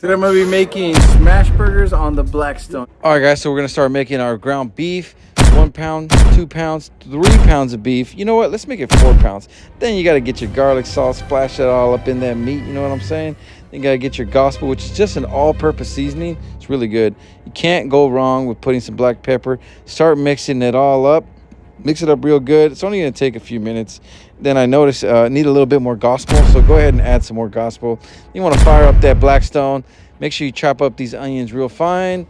Today I'm going to be making smash burgers on the Blackstone. All right, guys, so we're going to start making our ground beef. 1 pound, 2 pounds, 3 pounds of beef. You know what? Let's make it 4 pounds. Then you got to get your garlic sauce, splash that all up in that meat. You know what I'm saying? Then you got to get your gospel, which is just an all-purpose seasoning. It's really good. You can't go wrong with putting some black pepper. Start mixing it all up. Mix it up real good. It's only going to take a few minutes. Then I notice need a little bit more gospel, so go ahead and add some more gospel. You want to fire up that Blackstone. Make sure you chop up these onions real fine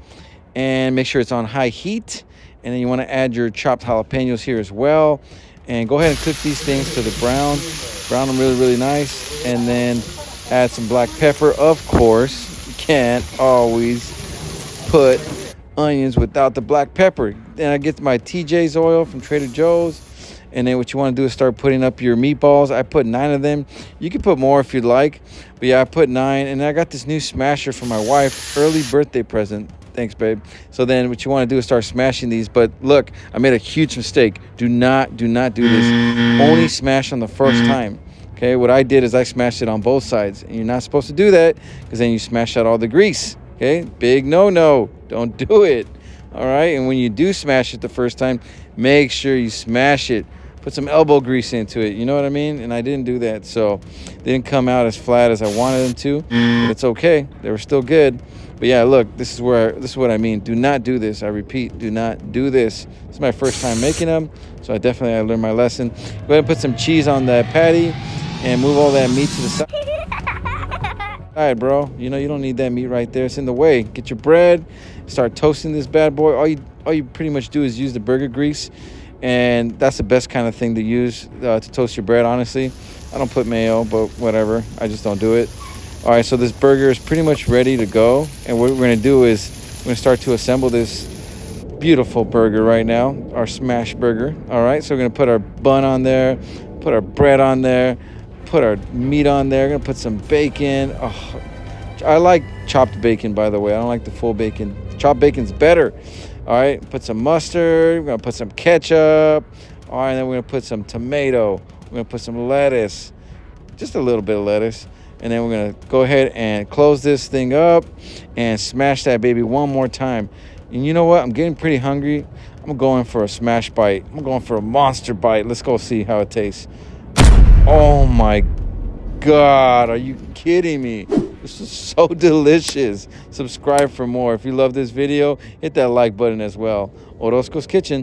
and make sure it's on high heat. And then you want to add your chopped jalapenos here as well. And go ahead and cook these things to the brown. Brown them really, really nice. And then add some black pepper. Of course, you can't always put onions without the black pepper. Then I get my TJ's oil from Trader Joe's. And then what you want to do is start putting up your meatballs. I put 9 of them. You can put more if you'd like. But yeah, I put 9. And I got this new smasher for my wife. Early birthday present. Thanks, babe. So then what you want to do is start smashing these. But look, I made a huge mistake. Do not do this. Only smash on the first time. Okay, what I did is I smashed it on both sides. And you're not supposed to do that because then you smash out all the grease. Okay, big no. Don't do it. All right, and when you do smash it the first time, make sure you smash it. Put some elbow grease into it, you know what I mean? And I didn't do that, so they didn't come out as flat as I wanted them to. But it's okay, they were still good. But yeah, look, this is what I mean. Do not do this. I repeat, do not do this. This is my first time making them, so I learned my lesson. Go ahead and put some cheese on that patty and move all that meat to the side. All right, bro. You know you don't need that meat right there. It's in the way. Get your bread. Start toasting this bad boy. All you pretty much do is use the burger grease. And that's the best kind of thing to use to toast your bread, honestly. I don't put mayo, but whatever. I just don't do it. All right, so this burger is pretty much ready to go. And what we're going to do is we're going to start to assemble this beautiful burger right now, our smash burger. All right, so we're going to put our bun on there, put our bread on there, put our meat on there. We're going to put some bacon. Oh, I like chopped bacon, by the way. I don't like the full bacon. Chopped bacon's better. All right, put some mustard. We're going to put some ketchup. All right, and then we're going to put some tomato. We're going to put some lettuce, just a little bit of lettuce. And then we're going to go ahead and close this thing up and smash that baby one more time. And you know what? I'm getting pretty hungry. I'm going for a smash bite. I'm going for a monster bite. Let's go see how it tastes. Oh, my God. Are you kidding me? This is so delicious. Subscribe for more. If you love this video, hit that like button as well. Orozco's Kitchen.